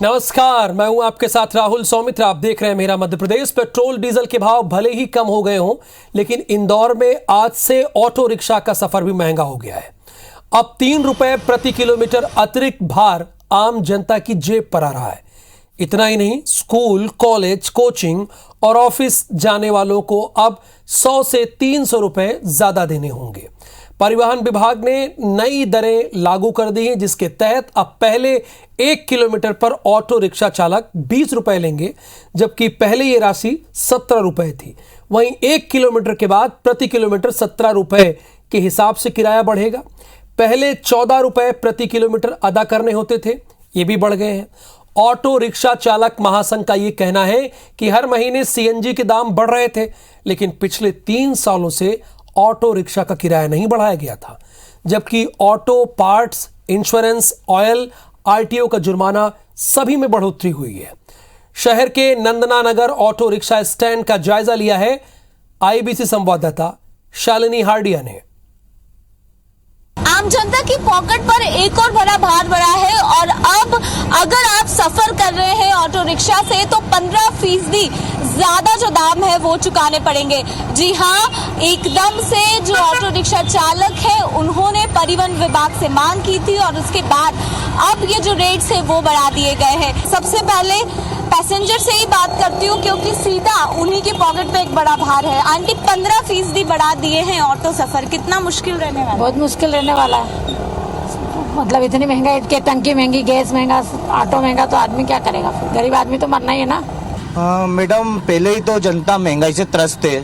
नमस्कार, मैं हूं आपके साथ राहुल सौमित्र। आप देख रहे हैं मेरा मध्य प्रदेश। पेट्रोल डीजल के भाव भले ही कम हो गए हों, लेकिन इंदौर में आज से ऑटो रिक्शा का सफर भी महंगा हो गया है। अब 3 रुपए प्रति किलोमीटर अतिरिक्त भार आम जनता की जेब पर आ रहा है। इतना ही नहीं, स्कूल, कॉलेज, कोचिंग और ऑफिस जाने वालों को अब 100 से 300 रुपए ज्यादा देने होंगे। परिवहन विभाग ने नई दरें लागू कर दी हैं, जिसके तहत अब पहले 1 किलोमीटर पर ऑटो रिक्शा चालक 20 रुपए लेंगे, जबकि पहले ये राशि 17 रुपए थी। वहीं 1 किलोमीटर के बाद प्रति किलोमीटर 17 रुपए के हिसाब से किराया बढ़ेगा। पहले 14 रुपए प्रति किलोमीटर अदा करने होते थे, ये भी बढ़ गए हैं। ऑटो रिक्शा चालक महासंघ का ये कहना है कि हर महीने सीएनजी के दाम बढ़ रहे थे, लेकिन पिछले 3 सालों से ऑटो रिक्शा का किराया नहीं बढ़ाया गया था, जबकि auto parts, insurance, oil, RTO का जुर्माना सभी में बढ़ोतरी हुई है। शहर के नंदना नगर ऑटो रिक्शा स्टैंड का जायजा लिया है आईबीसी संवाददाता शालिनी हार्डिया ने। आम जनता की पॉकेट पर एक और बड़ा भार बढ़ा है और अब अगर आप सफर कर रहे हैं ऑटो रिक्शा से तो 15% ज्यादा जो दाम है वो चुकाने पड़ेंगे। जी हाँ, एकदम से जो ऑटो रिक्शा चालक है उन्होंने परिवहन विभाग से मांग की थी और उसके बाद अब ये जो रेट्स है वो बढ़ा दिए गए हैं। सबसे पहले पैसेंजर से ही बात करती हूँ, क्योंकि सीधा उन्हीं की पॉकेट पे एक बड़ा भार है। आंटी, 15% बढ़ा दिए हैं ऑटो सफर, कितना मुश्किल रहने वाला है? बहुत मुश्किल रहने वाला है। मतलब इतनी महंगाई के, टंकी महंगी, गैस महंगा, ऑटो महंगा, तो आदमी क्या करेगा? गरीब आदमी तो मरना ही है ना। मैडम, पहले ही तो जनता महंगाई से त्रस्त है।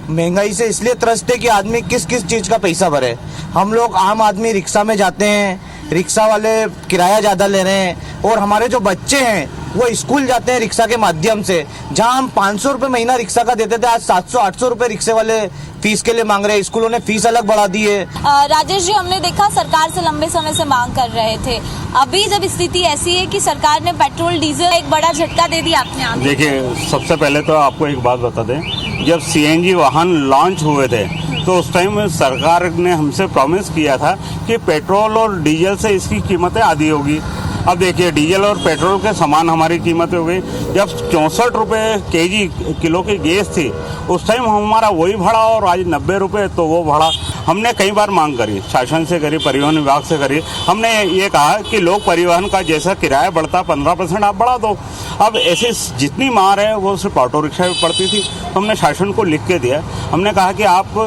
महंगाई से इसलिए त्रस्त है कि आदमी किस किस चीज का पैसा भरे। हम लोग आम आदमी रिक्शा में जाते हैं, रिक्शा वाले किराया ज्यादा ले रहे हैं, और हमारे जो बच्चे हैं वो स्कूल जाते हैं रिक्शा के माध्यम से। जहां हम 500 रुपए महीना रिक्शा का देते थे, आज 700-800 रुपए रिक्शे वाले फीस के लिए मांग रहे हैं। स्कूलों ने फीस अलग बढ़ा दी है। राजेश जी, हमने देखा सरकार से लंबे समय से मांग कर रहे थे। अभी जब स्थिति ऐसी है कि सरकार ने पेट्रोल डीजल एक बड़ा झटका दे दिया आपने। देखिए, सबसे पहले तो आपको एक बात बता दें, जब सीएनजी वाहन लॉन्च हुए थे तो उस टाइम सरकार ने हमसे प्रॉमिस किया था कि पेट्रोल और डीजल से इसकी कीमतें आधी होगी। अब देखिए, डीजल और पेट्रोल के समान हमारी कीमतें हो गई। जब 64 रुपए केजी किलो की गैस थी उस टाइम हमारा वही भाड़ा, और आज 90 रुपए तो वो भाड़ा। हमने कई बार मांग करी, शासन से करी, परिवहन विभाग से करी। हमने ये कहा कि लोक परिवहन का जैसा किराया बढ़ता 15% आप बढ़ा दो। अब ऐसे जितनी मार है वो सिर्फ ऑटो रिक्शा में पड़ती थी। हमने शासन को लिख के दिया, हमने कहा कि आप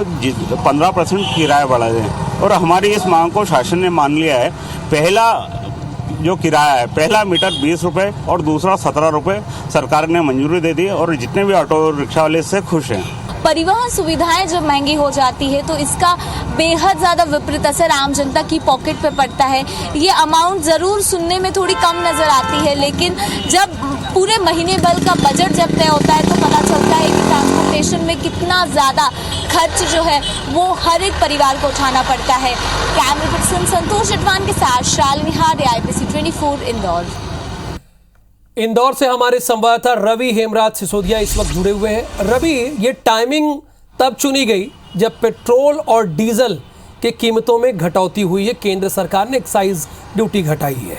15% किराया बढ़ा दें, और हमारी इस मांग को शासन ने मान लिया है। पहला जो किराया है, पहला मीटर 20 रुपए और दूसरा 17 रुपए सरकार ने मंजूरी दे दी, और जितने भी ऑटो रिक्शा वाले इससे खुश हैं। परिवहन सुविधाएं जब महंगी हो जाती है तो इसका बेहद ज्यादा विपरीत असर आम जनता की पॉकेट पे पड़ता है। ये अमाउंट जरूर सुनने में थोड़ी कम नजर आती है, लेकिन जब पूरे महीने भर का बजट जब तय होता है तो पता चलता है कि ट्रांसपोर्टेशन में कितना ज्यादा खर्च जो है वो हर एक परिवार को उठाना पड़ता है। कैमरा पर्सन संतोष जटवान के साथ शालिनी हार्डिया, आईबीसी 24 इंदौर। इंदौर से हमारे संवाददाता रवि हेमराज सिसोदिया इस वक्त जुड़े हुए हैं। रवि, ये टाइमिंग तब चुनी गई जब पेट्रोल और डीजल के कीमतों में घटौती हुई है। केंद्र सरकार ने एक्साइज ड्यूटी घटाई है,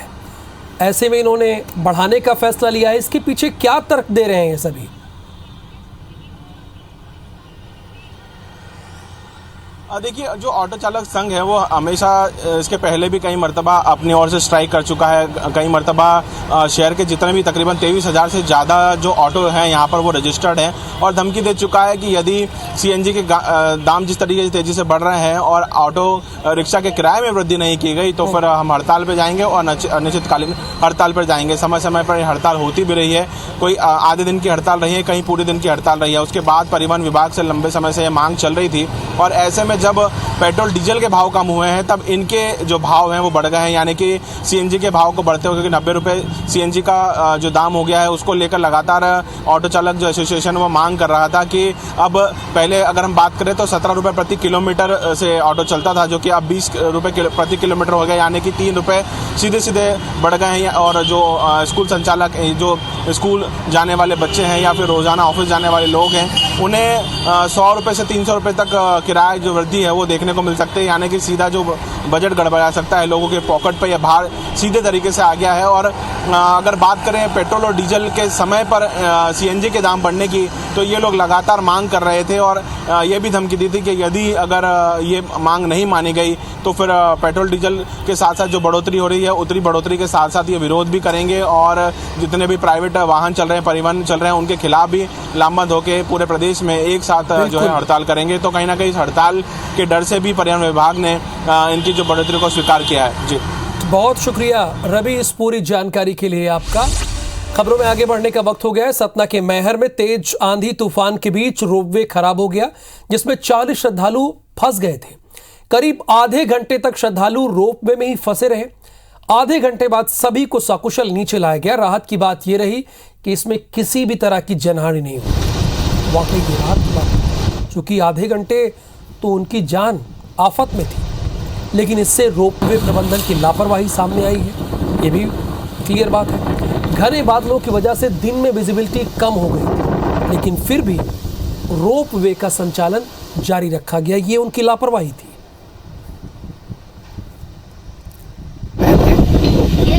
ऐसे में इन्होंने बढ़ाने का फैसला लिया है। इसके पीछे क्या तर्क दे रहे हैं ये सभी? देखिए, जो ऑटो चालक संघ है वो हमेशा इसके पहले भी कई मरतबा अपनी ओर से स्ट्राइक कर चुका है। कई मरतबा शहर के जितने भी तकरीबन 23,000 से ज़्यादा जो ऑटो हैं यहाँ पर वो रजिस्टर्ड हैं, और धमकी दे चुका है कि यदि सीएनजी के दाम जिस तरीके से तेज़ी से बढ़ रहे हैं और ऑटो रिक्शा के किराए में वृद्धि नहीं की गई तो फिर हम हड़ताल पर जाएंगे और अनिश्चितकालीन हड़ताल पर जाएंगे। समय समय पर हड़ताल होती भी रही है, कोई आधे दिन की हड़ताल रही है, कहीं पूरे दिन की हड़ताल रही है। उसके बाद परिवहन विभाग से लंबे समय से ये मांग चल रही थी, और ऐसे में जब पेट्रोल डीजल के भाव कम हुए हैं तब इनके जो भाव हैं वो बढ़ गए हैं। यानी कि सीएनजी के भाव को बढ़ते हुए, क्योंकि 90 रुपए सीएनजी का जो दाम हो गया है, उसको लेकर लगातार ऑटो चालक जो एसोसिएशन वो मांग कर रहा था कि अब पहले अगर हम बात करें तो 17 रुपए प्रति किलोमीटर से ऑटो चलता था, जो कि अब 20 रुपए प्रति किलोमीटर हो गया। यानी कि 3 रुपए सीधे सीधे बढ़ गए हैं। और जो स्कूल संचालक, जो स्कूल जाने वाले बच्चे हैं या फिर रोजाना ऑफिस जाने वाले लोग हैं, उन्हें 100 रुपए से 300 रुपए तक किराया जो वृद्धि बुद्धि है वो देखने को मिल सकते हैं, यानी कि सीधा जो बजट गड़बड़ा सकता है लोगों के पॉकेट पे या बाहर सीधे तरीके से आ गया है। और अगर बात करें पेट्रोल और डीजल के समय पर सीएनजी के दाम बढ़ने की, तो ये लोग लगातार मांग कर रहे थे और ये भी धमकी दी थी कि यदि अगर ये मांग नहीं मानी गई तो फिर पेट्रोल डीजल के साथ साथ जो बढ़ोतरी हो रही है उतनी बढ़ोतरी के साथ साथ ये विरोध भी करेंगे और जितने भी प्राइवेट वाहन चल रहे हैं, परिवहन चल रहे हैं, उनके खिलाफ भी लामबंद होकर पूरे प्रदेश में एक साथ जो है हड़ताल करेंगे। तो कहीं ना कहीं इस हड़ताल के डर से भी परिवहन विभाग ने इनकी जो बढ़ोतरी को स्वीकार किया है। जी बहुत शुक्रिया रवि इस पूरी जानकारी के लिए आपका। खबरों में आगे बढ़ने का वक्त हो गया है। सतना के मैहर में तेज आंधी तूफान के बीच रोपवे खराब हो गया, जिसमें 40 श्रद्धालु फंस गए थे। करीब आधे घंटे तक श्रद्धालु रोपवे में ही फंसे रहे। आधे घंटे बाद सभी को सकुशल नीचे लाया गया। राहत की बात यह रही कि इसमें किसी भी तरह की जनहानि नहीं हुई। वाकई की राहत की बात, क्योंकि आधे घंटे तो उनकी जान आफत में थी, लेकिन इससे रोपवे प्रबंधन की लापरवाही सामने आई है, ये भी क्लियर बात है। घने बादलों की वजह से दिन में विजिबिलिटी कम हो गई, लेकिन फिर भी रोपवे का संचालन जारी रखा गया, ये उनकी लापरवाही थी।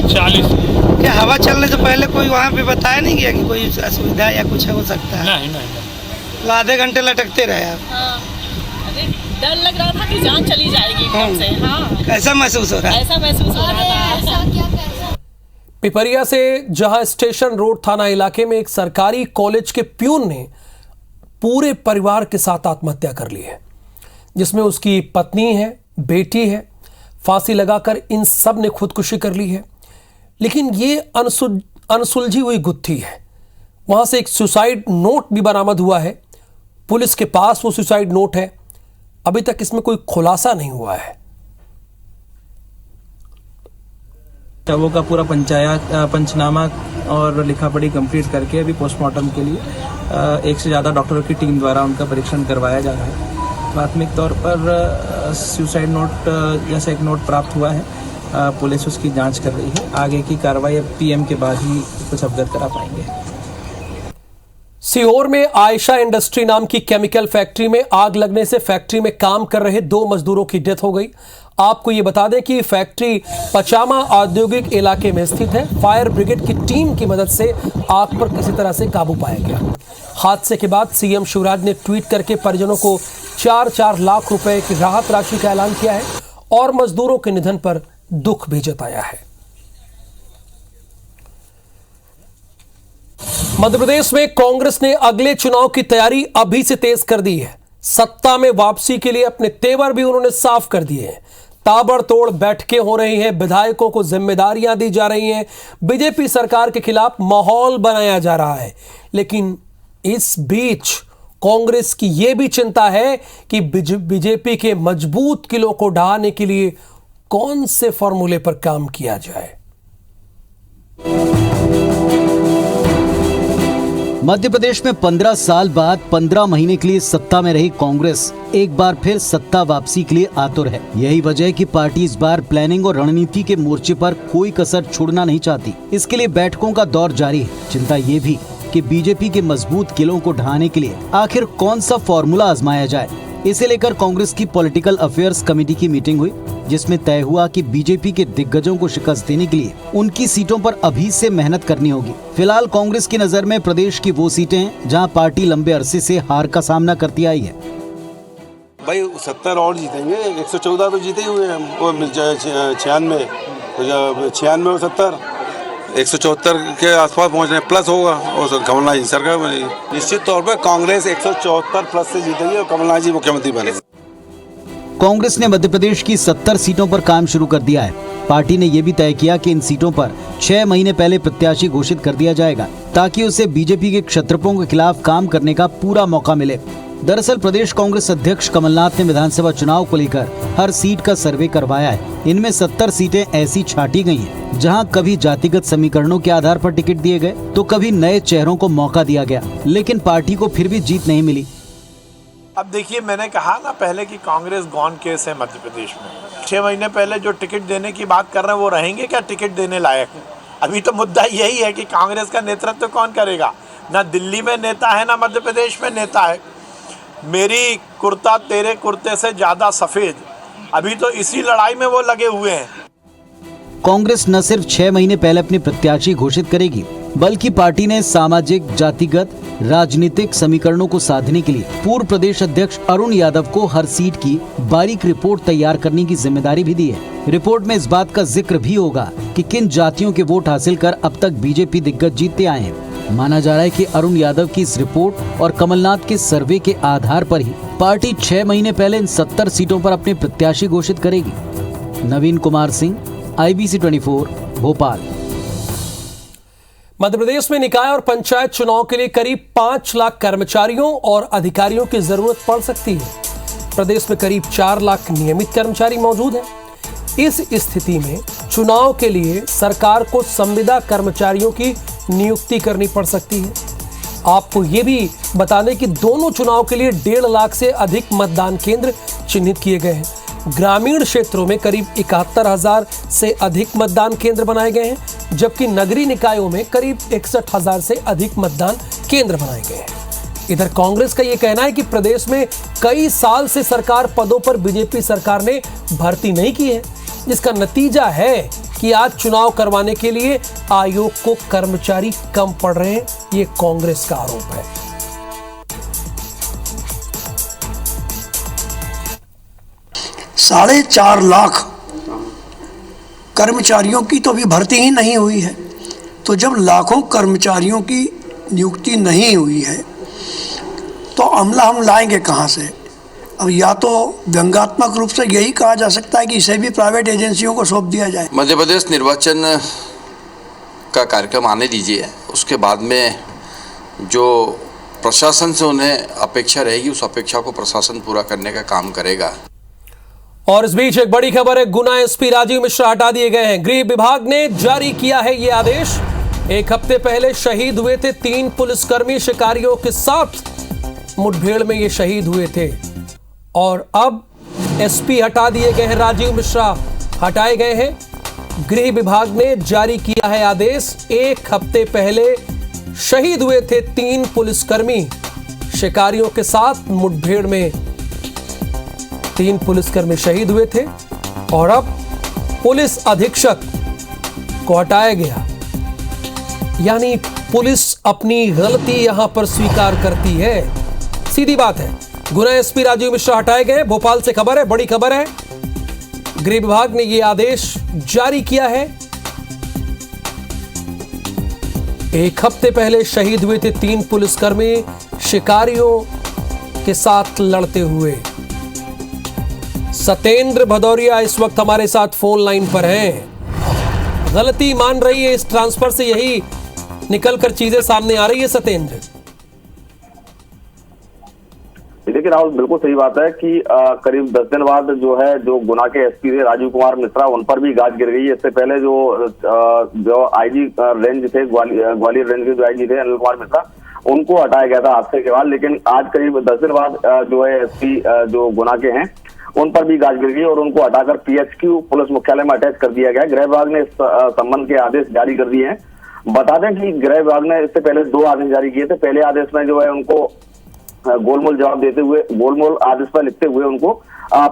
40 क्या हवा चलने से पहले कोई वहाँ पे बताया नहीं गया कि कोई असुविधा या कुछ हो सकता है? नहीं। आधे घंटे लटकते रहे आप। हाँ, अरे डर लग रहा था कि जान चली जाएगी एकदम से। हाँ, कैसा महसूस हो रहा है? ऐसा महसूस हो रहा था। पिपरिया से जहां स्टेशन रोड थाना इलाके में एक सरकारी कॉलेज के प्यून ने पूरे परिवार के साथ आत्महत्या कर ली है, जिसमें उसकी पत्नी है, बेटी है। फांसी लगाकर इन सब ने खुदकुशी कर ली है। लेकिन ये अनसुलझी हुई गुत्थी है। वहां से एक सुसाइड नोट भी बरामद हुआ है। पुलिस के पास वो सुसाइड नोट है। अभी तक इसमें कोई खुलासा नहीं हुआ है। शवों का पूरा पंचनामा और लिखापढ़ी कंप्लीट करके अभी पोस्टमार्टम के लिए एक से ज़्यादा डॉक्टरों की टीम द्वारा उनका परीक्षण करवाया जा रहा है। प्राथमिक तौर पर सुसाइड नोट जैसा एक नोट प्राप्त हुआ है। पुलिस उसकी जांच कर रही है। आगे की कार्रवाई पीएम के बाद ही कुछ अवगत करा पाएंगे। सीहोर में आयशा इंडस्ट्री नाम की केमिकल फैक्ट्री में आग लगने से फैक्ट्री में काम कर रहे 2 मजदूरों की डेथ हो गई। आपको यह बता दें कि फैक्ट्री पचामा औद्योगिक इलाके में स्थित है। फायर ब्रिगेड की टीम की मदद से आग पर किसी तरह से काबू पाया गया। हादसे के बाद सीएम शिवराज ने ट्वीट करके परिजनों को 4-4 लाख रुपए की राहत राशि का ऐलान किया है और मजदूरों के निधन पर दुख भी जताया है। मध्य प्रदेश में कांग्रेस ने अगले चुनाव की तैयारी अभी से तेज कर दी है। सत्ता में वापसी के लिए अपने तेवर भी उन्होंने साफ कर दिए हैं। ताबड़तोड़ बैठकें हो रही हैं, विधायकों को जिम्मेदारियां दी जा रही हैं, बीजेपी सरकार के खिलाफ माहौल बनाया जा रहा है। लेकिन इस बीच कांग्रेस की यह भी चिंता है कि बीजेपी के मजबूत किलों को ढहाने के लिए कौन से फॉर्मूले पर काम किया जाए। मध्य प्रदेश में 15 साल बाद 15 महीने के लिए सत्ता में रही कांग्रेस एक बार फिर सत्ता वापसी के लिए आतुर है। यही वजह है कि पार्टी इस बार प्लानिंग और रणनीति के मोर्चे पर कोई कसर छोड़ना नहीं चाहती। इसके लिए बैठकों का दौर जारी है। चिंता ये भी कि बीजेपी के मजबूत किलों को ढहाने के लिए आखिर कौन सा फॉर्मूला आजमाया जाए। इसे लेकर कांग्रेस की पॉलिटिकल अफेयर्स कमेटी की मीटिंग हुई, जिसमें तय हुआ कि बीजेपी के दिग्गजों को शिकस्त देने के लिए उनकी सीटों पर अभी से मेहनत करनी होगी। फिलहाल कांग्रेस की नजर में प्रदेश की वो सीटें हैं जहां पार्टी लंबे अरसे से हार का सामना करती आई है। भाई 70 और जीतेंगे, 114 तो जीते ही हुए हैं। वो 96 और 70 174 के आसपास पहुंचने प्लस होगा और कमलनाथ जी सरकार बनेगी। निश्चित तौर पर कांग्रेस 174 प्लस से जीतेगी और कमलनाथ जी मुख्यमंत्री बनेंगे। कांग्रेस ने मध्य प्रदेश की 70 सीटों पर काम शुरू कर दिया है। पार्टी ने यह भी तय किया कि इन सीटों पर 6 महीने पहले प्रत्याशी घोषित कर दिया जाएगा, ताकि उसे बीजेपी के क्षत्रपों के खिलाफ काम करने का पूरा मौका मिले। दरअसल प्रदेश कांग्रेस अध्यक्ष कमलनाथ ने विधानसभा चुनाव को लेकर हर सीट का सर्वे करवाया है। इनमें 70 सीटें ऐसी छांटी गई हैं, जहां कभी जातिगत समीकरणों के आधार पर टिकट दिए गए तो कभी नए चेहरों को मौका दिया गया, लेकिन पार्टी को फिर भी जीत नहीं मिली। अब देखिए, मैंने कहा ना पहले कि कांग्रेस गॉन केस है मध्य प्रदेश में। 6 महीने पहले जो टिकट देने की बात कर रहे हैं वो रहेंगे क्या टिकट देने लायक? अभी तो मुद्दा यही है कि कांग्रेस का नेतृत्व कौन करेगा। ना दिल्ली में नेता है, ना मध्य प्रदेश में नेता है। मेरी कुर्ता तेरे कुर्ते से ज्यादा सफेद, अभी तो इसी लड़ाई में वो लगे हुए हैं। कांग्रेस न सिर्फ 6 महीने पहले अपने प्रत्याशी घोषित करेगी, बल्कि पार्टी ने सामाजिक, जातिगत, राजनीतिक समीकरणों को साधने के लिए पूर्व प्रदेश अध्यक्ष अरुण यादव को हर सीट की बारीक रिपोर्ट तैयार करने की जिम्मेदारी भी दी है। रिपोर्ट में इस बात का जिक्र भी होगा कि किन जातियों के वोट हासिल कर अब तक बीजेपी दिग्गज जीतते आए हैं। माना जा रहा है कि अरुण यादव की इस रिपोर्ट और कमलनाथ के सर्वे के आधार पर ही पार्टी 6 महीने पहले इन 70 सीटों पर अपने प्रत्याशी घोषित करेगी। नवीन कुमार सिंह, IBC 24, भोपाल। मध्य प्रदेश में निकाय और पंचायत चुनाव के लिए करीब 5 लाख कर्मचारियों और अधिकारियों की जरूरत पड़ सकती है। प्रदेश में करीब 4 लाख नियमित कर्मचारी मौजूद हैं। इस स्थिति में चुनाव के लिए सरकार को संविदा कर्मचारियों की नियुक्ति करनी पड़ सकती है। आपको ये भी बता दें कि दोनों चुनाव के लिए 1.5 लाख से अधिक मतदान केंद्र चिन्हित किए गए हैं। ग्रामीण क्षेत्रों में करीब 71,000 से अधिक मतदान केंद्र बनाए गए हैं, जबकि नगरीय निकायों में करीब 61,000 से अधिक मतदान केंद्र बनाए गए हैं। इधर कांग्रेस का यह कहना है कि प्रदेश में कई साल से सरकार पदों पर बीजेपी सरकार ने भर्ती नहीं की है, जिसका नतीजा है कि आज चुनाव करवाने के लिए आयोग को कर्मचारी कम पड़ रहे हैं। ये कांग्रेस का आरोप है। 4.5 लाख कर्मचारियों की तो अभी भर्ती ही नहीं हुई है। तो जब लाखों कर्मचारियों की नियुक्ति नहीं हुई है तो अमला हम लाएंगे कहां से? अब या तो व्यंग्यात्मक रूप से यही कहा जा सकता है कि इसे भी प्राइवेट एजेंसियों को सौंप दिया जाए। मध्य प्रदेश निर्वाचन का कार्यक्रम आने दीजिए, उसके बाद में जो प्रशासन से उन्हें अपेक्षा रहेगी उस अपेक्षा को प्रशासन पूरा करने का काम करेगा। और इस बीच एक बड़ी खबर है, गुना एसपी राजीव मिश्रा हटा दिए गए हैं। गृह विभाग ने जारी किया है ये आदेश। एक हफ्ते पहले शहीद हुए थे 3 पुलिसकर्मी, शिकारियों के साथ मुठभेड़ में ये शहीद हुए थे और अब एसपी हटा दिए गए हैं। राजीव मिश्रा हटाए गए हैं। गृह विभाग ने जारी किया है आदेश। एक हफ्ते पहले शहीद हुए थे 3 पुलिसकर्मी, शिकारियों के साथ मुठभेड़ में 3 पुलिसकर्मी शहीद हुए थे और अब पुलिस अधीक्षक को हटाया गया। यानी पुलिस अपनी गलती यहां पर स्वीकार करती है। सीधी बात है। गुना एसपी राजीव मिश्रा हटाए गए। भोपाल से खबर है, बड़ी खबर है। गृह विभाग ने यह आदेश जारी किया है। एक हफ्ते पहले शहीद हुए थे 3 पुलिसकर्मी, शिकारियों के साथ लड़ते हुए। सतेंद्र भदौरिया इस वक्त हमारे साथ फोन लाइन पर हैं। गलती मान रही है, इस ट्रांसफर से यही निकलकर चीजें सामने आ रही है। सतेंद्र, देखिए राहुल, बिल्कुल सही बात है कि करीब 10 दिन बाद जो गुना के एसपी थे राजीव कुमार मिश्रा, उन पर भी गाज गिर गई। इससे पहले जो आईजी रेंज थे, ग्वालियर रेंज के जो आईजी थे अनिल कुमार मिश्रा, उनको हटाया गया था हादसे के बाद। लेकिन आज करीब 10 दिन बाद एसपी जो गुना के हैं उन पर भी गाज गिर गई और उनको हटाकर PHQ पुलिस मुख्यालय में अटैच कर दिया गया। गृह विभाग ने इस संबंध के आदेश जारी कर दिए हैं। बता दें कि गृह विभाग ने इससे पहले 2 आदेश जारी किए थे। पहले आदेश में उनको गोलमोल जवाब देते हुए, गोलमोल आदेश पर लिखते हुए उनको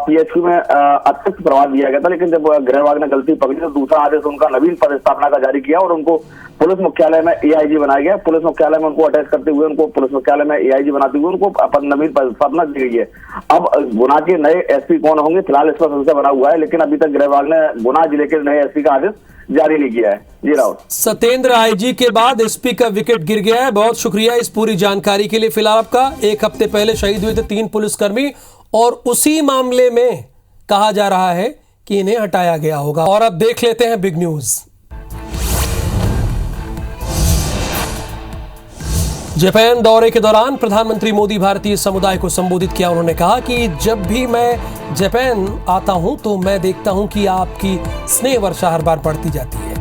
PHQ में अतिरिक्त प्रभार दिया गया था। लेकिन जब गृह विभाग ने गलती पकड़ी तो दूसरा आदेश उनका नवीन पदस्थापना का जारी किया और उनको पुलिस मुख्यालय में AIG बनाया गया। पुलिस मुख्यालय में उनको अटैच करते हुए, उनको पुलिस मुख्यालय में AIG बनाते हुए उनको नवीन पदस्थापना दी गई है। अब गुना के नए एसपी कौन होंगे, फिलहाल इस पर संशय बना हुआ है, लेकिन अभी तक गृह विभाग ने गुना जिले के नए एसपी का आदेश जारी नहीं किया है। जी राहुल। सतेंद्र, आईजी के बाद एसपी का विकेट गिर गया है। बहुत शुक्रिया इस पूरी जानकारी के लिए। फिलहाल आपका, एक हफ्ते पहले शहीद हुए थे 3 पुलिसकर्मी और उसी मामले में कहा जा रहा है कि इन्हें हटाया गया होगा। और अब देख लेते हैं बिग न्यूज। जापान दौरे के दौरान प्रधानमंत्री मोदी भारतीय समुदाय को संबोधित किया। उन्होंने कहा कि जब भी मैं जापान आता हूं तो मैं देखता हूं कि आपकी स्नेह वर्षा हर बार बढ़ती जाती है।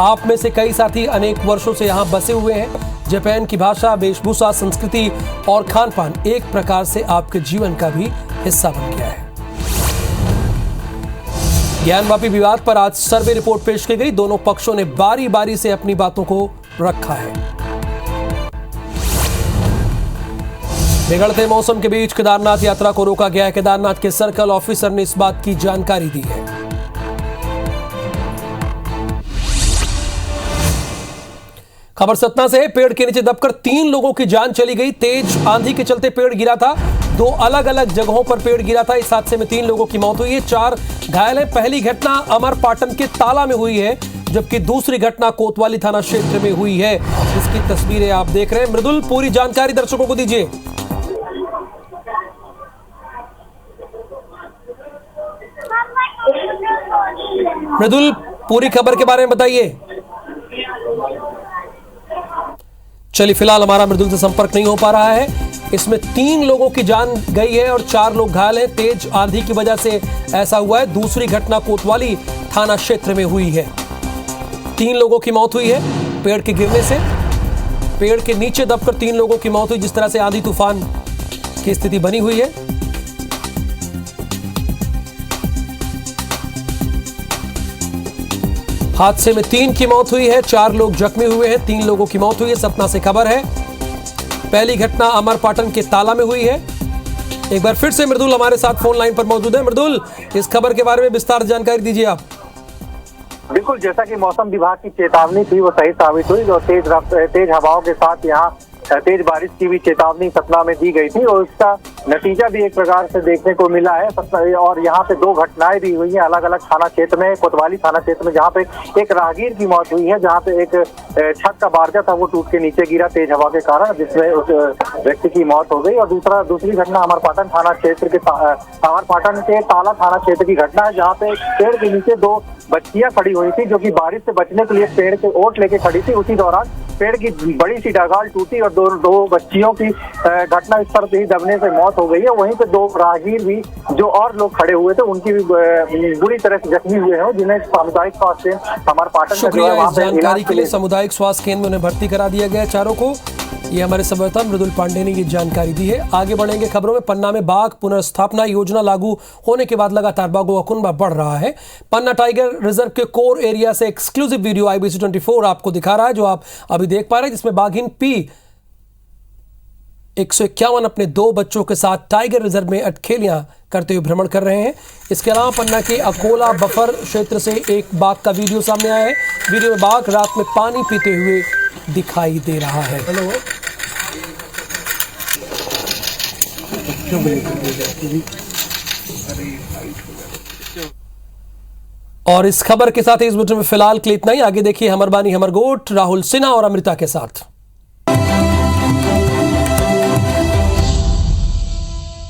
आप में से कई साथी अनेक वर्षों से यहां बसे हुए हैं। जापान की भाषा, वेशभूषा, संस्कृति और खान पान एक प्रकार से आपके जीवन का भी हिस्सा बन गया है। ज्ञानवापी विवाद पर आज सर्वे रिपोर्ट पेश की गई। दोनों पक्षों ने बारी बारी से अपनी बातों को रखा है। बिगड़ते मौसम के बीच केदारनाथ यात्रा को रोका गया है। केदारनाथ के सर्कल ऑफिसर ने इस बात की जानकारी दी है। खबर सतना से है। पेड़ के नीचे दबकर 3 लोगों की जान चली गई। तेज आंधी के चलते पेड़ गिरा था। 2 अलग अलग जगहों पर पेड़ गिरा था। इस हादसे में 3 लोगों की मौत हुई है, 4 घायल हैं। पहली घटना अमरपाटन के ताला में हुई है, जबकि दूसरी घटना कोतवाली थाना क्षेत्र में हुई है। इसकी तस्वीरें आप देख रहे हैं। मृदुल, पूरी जानकारी दर्शकों को दीजिए। मृदुल, पूरी खबर के बारे में बताइए। चलिए, फिलहाल हमारा मृदुल से संपर्क नहीं हो पा रहा है। इसमें 3 लोगों की जान गई है और 4 लोग घायल हैं। तेज आंधी की वजह से ऐसा हुआ है। दूसरी घटना कोतवाली थाना क्षेत्र में हुई है। 3 लोगों की मौत हुई है पेड़ के गिरने से। पेड़ के नीचे दबकर 3 लोगों की मौत हुई। जिस तरह से आंधी तूफान की स्थिति बनी हुई है, हादसे में 3 की मौत हुई है, 4 लोग जख्मी हुए हैं। 3 लोगों की मौत हुई है। सतना से खबर है। पहली घटना अमरपाटन के ताला में हुई है। एक बार फिर से मृदुल हमारे साथ फोन लाइन पर मौजूद है। मृदुल, इस खबर के बारे में विस्तार जानकारी दीजिए आप। बिल्कुल, जैसा कि मौसम विभाग की चेतावनी थी वो सही साबित हुई। और तेज हवाओं के साथ यहाँ तेज बारिश की भी चेतावनी सतना में दी गई थी और उसका नतीजा भी एक प्रकार से देखने को मिला है। और यहाँ पे 2 घटनाएं भी हुई हैं अलग अलग थाना क्षेत्र में। कोतवाली थाना क्षेत्र में जहाँ पे एक राहगीर की मौत हुई है, जहाँ पे एक छत का बारजा था वो टूट के नीचे गिरा तेज हवा के कारण, जिसमें उस व्यक्ति की मौत हो गई। और दूसरी घटना अमरपाटन थाना क्षेत्र के अमरपाटन के ताला थाना क्षेत्र की घटना है, जहाँ पे पेड़ के नीचे 2 बच्चियां खड़ी हुई थी, जो कि बारिश से बचने के लिए पेड़ के ओट लेके खड़ी थी। उसी दौरान पेड़ की बड़ी सी डगाल टूटी और दो बच्चियों की घटना स्थल पे ही दबने से मौत हो गई है। वहीं पे 2 राहगीर भी जो और लोग खड़े हुए थे उनकी भी बुरी तरह से जख्मी हुए हैं, जिन्हें सामुदायिक स्वास्थ्य केंद्र अमरपाटन शुक्रिया इस जानकारी के लिए। सामुदायिक स्वास्थ्य केंद्र में भर्ती करा दिया गया चारों को। ये हमारे संवाददाता मृदुल पांडे ने ये जानकारी दी है। आगे बढ़ेंगे खबरों में। पन्ना में बाघ पुनर्स्थापना योजना लागू होने के बाद लगातार बाघों का कुनबा बढ़ रहा है। पन्ना टाइगर रिजर्व के कोर एरिया से एक्सक्लूसिव वीडियो IBC 24 आपको दिखा रहा है, जो आप अभी देख पा रहे हैं, जिसमें बाघिन P 151 अपने 2 बच्चों के साथ टाइगर रिजर्व में अटखेलियां करते हुए भ्रमण कर रहे हैं। इसके अलावा पन्ना के अकोला बफर क्षेत्र से एक बाघ का वीडियो सामने आया है। वीडियो में बाघ रात में पानी पीते हुए दिखाई दे रहा है। और इस खबर के साथ इस बुलेटिन में फिलहाल के लिए इतना ही। आगे देखिए हमर बानी हमर गोट राहुल सिन्हा और अमृता के साथ।